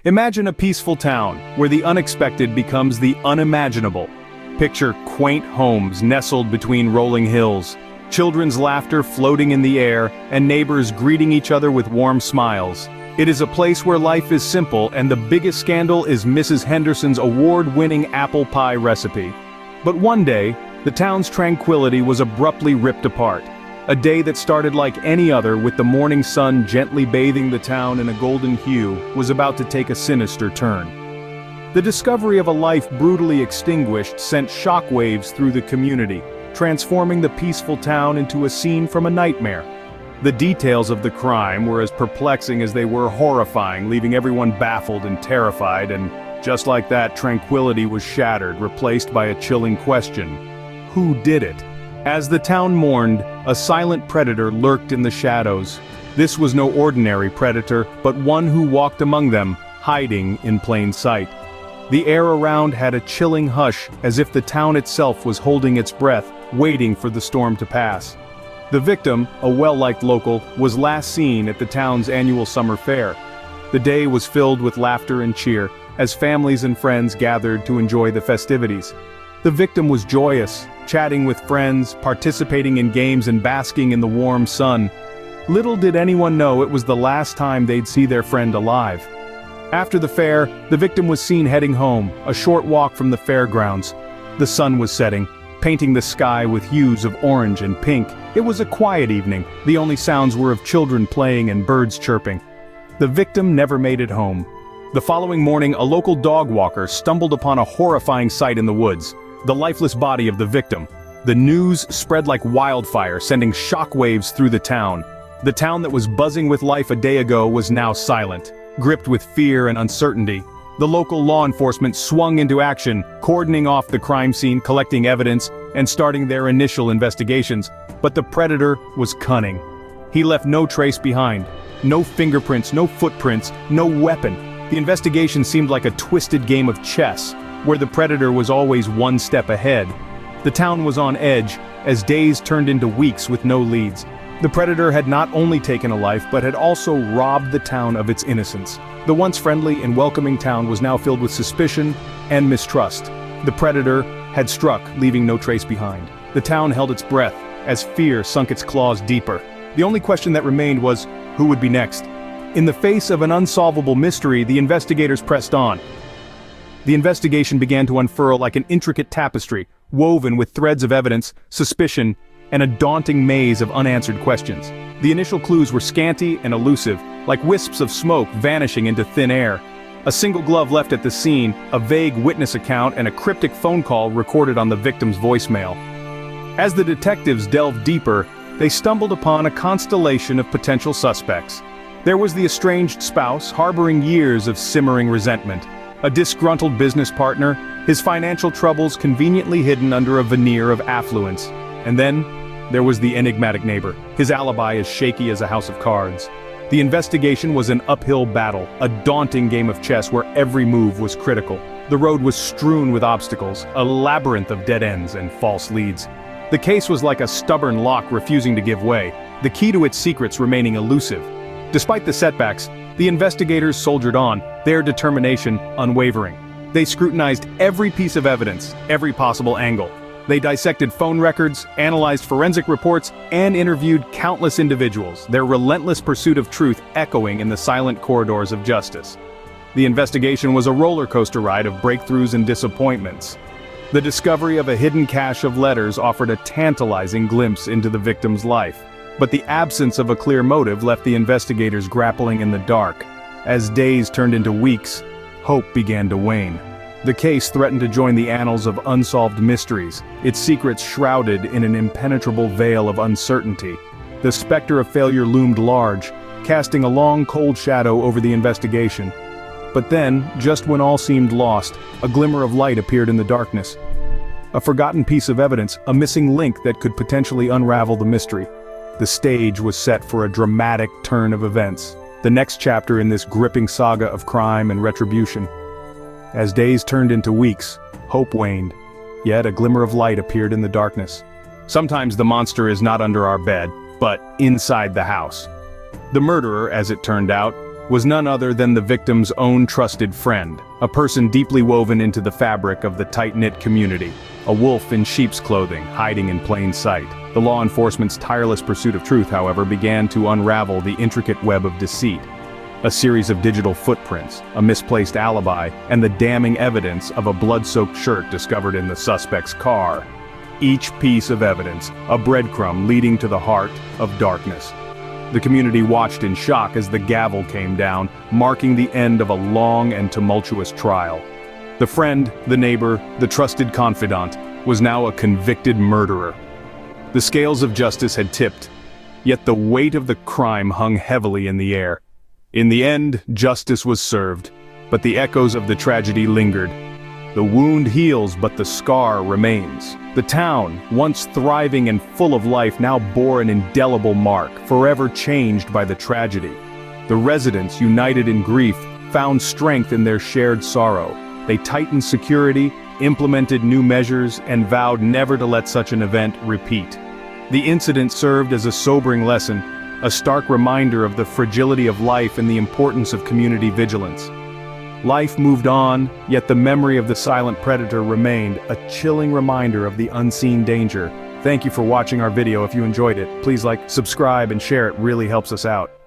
Imagine a peaceful town, where the unexpected becomes the unimaginable. Picture quaint homes nestled between rolling hills, children's laughter floating in the air, and neighbors greeting each other with warm smiles. It is a place where life is simple and the biggest scandal is Mrs. Henderson's award-winning apple pie recipe. But one day, the town's tranquility was abruptly ripped apart. A day that started like any other with the morning sun gently bathing the town in a golden hue was about to take a sinister turn. The discovery of a life brutally extinguished sent shockwaves through the community, transforming the peaceful town into a scene from a nightmare. The details of the crime were as perplexing as they were horrifying, leaving everyone baffled and terrified, and just like that, tranquility was shattered, replaced by a chilling question: who did it? As the town mourned, a silent predator lurked in the shadows. This was no ordinary predator, but one who walked among them, hiding in plain sight. The air around had a chilling hush, as if the town itself was holding its breath, waiting for the storm to pass. The victim, a well-liked local, was last seen at the town's annual summer fair. The day was filled with laughter and cheer, as families and friends gathered to enjoy the festivities. The victim was joyous, chatting with friends, participating in games and basking in the warm sun. Little did anyone know it was the last time they'd see their friend alive. After the fair, the victim was seen heading home, a short walk from the fairgrounds. The sun was setting, painting the sky with hues of orange and pink. It was a quiet evening, the only sounds were of children playing and birds chirping. The victim never made it home. The following morning, a local dog walker stumbled upon a horrifying sight in the woods: the lifeless body of the victim. The news spread like wildfire, sending shockwaves through the town. The town that was buzzing with life a day ago was now silent, gripped with fear and uncertainty. The local law enforcement swung into action, cordoning off the crime scene, collecting evidence, and starting their initial investigations. But the predator was cunning. He left no trace behind. No fingerprints, no footprints, no weapon. The investigation seemed like a twisted game of chess, where the predator was always one step ahead. The town was on edge, as days turned into weeks with no leads. The predator had not only taken a life, but had also robbed the town of its innocence. The once friendly and welcoming town was now filled with suspicion and mistrust. The predator had struck, leaving no trace behind. The town held its breath, as fear sunk its claws deeper. The only question that remained was, who would be next? In the face of an unsolvable mystery, the investigators pressed on. The investigation began to unfurl like an intricate tapestry, woven with threads of evidence, suspicion, and a daunting maze of unanswered questions. The initial clues were scanty and elusive, like wisps of smoke vanishing into thin air. A single glove left at the scene, a vague witness account, and a cryptic phone call recorded on the victim's voicemail. As the detectives delved deeper, they stumbled upon a constellation of potential suspects. There was the estranged spouse, harboring years of simmering resentment. A disgruntled business partner, his financial troubles conveniently hidden under a veneer of affluence. And then, there was the enigmatic neighbor, his alibi as shaky as a house of cards. The investigation was an uphill battle, a daunting game of chess where every move was critical. The road was strewn with obstacles, a labyrinth of dead ends and false leads. The case was like a stubborn lock refusing to give way, the key to its secrets remaining elusive. Despite the setbacks, the investigators soldiered on, their determination unwavering. They scrutinized every piece of evidence, every possible angle. They dissected phone records, analyzed forensic reports, and interviewed countless individuals, their relentless pursuit of truth echoing in the silent corridors of justice. The investigation was a roller coaster ride of breakthroughs and disappointments. The discovery of a hidden cache of letters offered a tantalizing glimpse into the victim's life. But the absence of a clear motive left the investigators grappling in the dark. As days turned into weeks, hope began to wane. The case threatened to join the annals of unsolved mysteries, its secrets shrouded in an impenetrable veil of uncertainty. The specter of failure loomed large, casting a long cold shadow over the investigation. But then, just when all seemed lost, a glimmer of light appeared in the darkness. A forgotten piece of evidence, a missing link that could potentially unravel the mystery. The stage was set for a dramatic turn of events, the next chapter in this gripping saga of crime and retribution. As days turned into weeks, hope waned, yet a glimmer of light appeared in the darkness. Sometimes the monster is not under our bed, but inside the house. The murderer, as it turned out, was none other than the victim's own trusted friend, a person deeply woven into the fabric of the tight-knit community, a wolf in sheep's clothing, hiding in plain sight. The law enforcement's tireless pursuit of truth, however, began to unravel the intricate web of deceit. A series of digital footprints, a misplaced alibi, and the damning evidence of a blood-soaked shirt discovered in the suspect's car. Each piece of evidence, a breadcrumb leading to the heart of darkness. The community watched in shock as the gavel came down, marking the end of a long and tumultuous trial. The friend, the neighbor, the trusted confidant, was now a convicted murderer. The scales of justice had tipped, yet the weight of the crime hung heavily in the air. In the end, justice was served, but the echoes of the tragedy lingered. The wound heals, but the scar remains. The town, once thriving and full of life, now bore an indelible mark, forever changed by the tragedy. The residents, united in grief, found strength in their shared sorrow. They tightened security, implemented new measures, and vowed never to let such an event repeat. The incident served as a sobering lesson, a stark reminder of the fragility of life and the importance of community vigilance. Life moved on, yet the memory of the silent predator remained, a chilling reminder of the unseen danger. Thank you for watching our video. If you enjoyed it, please like, subscribe, and share. It really helps us out.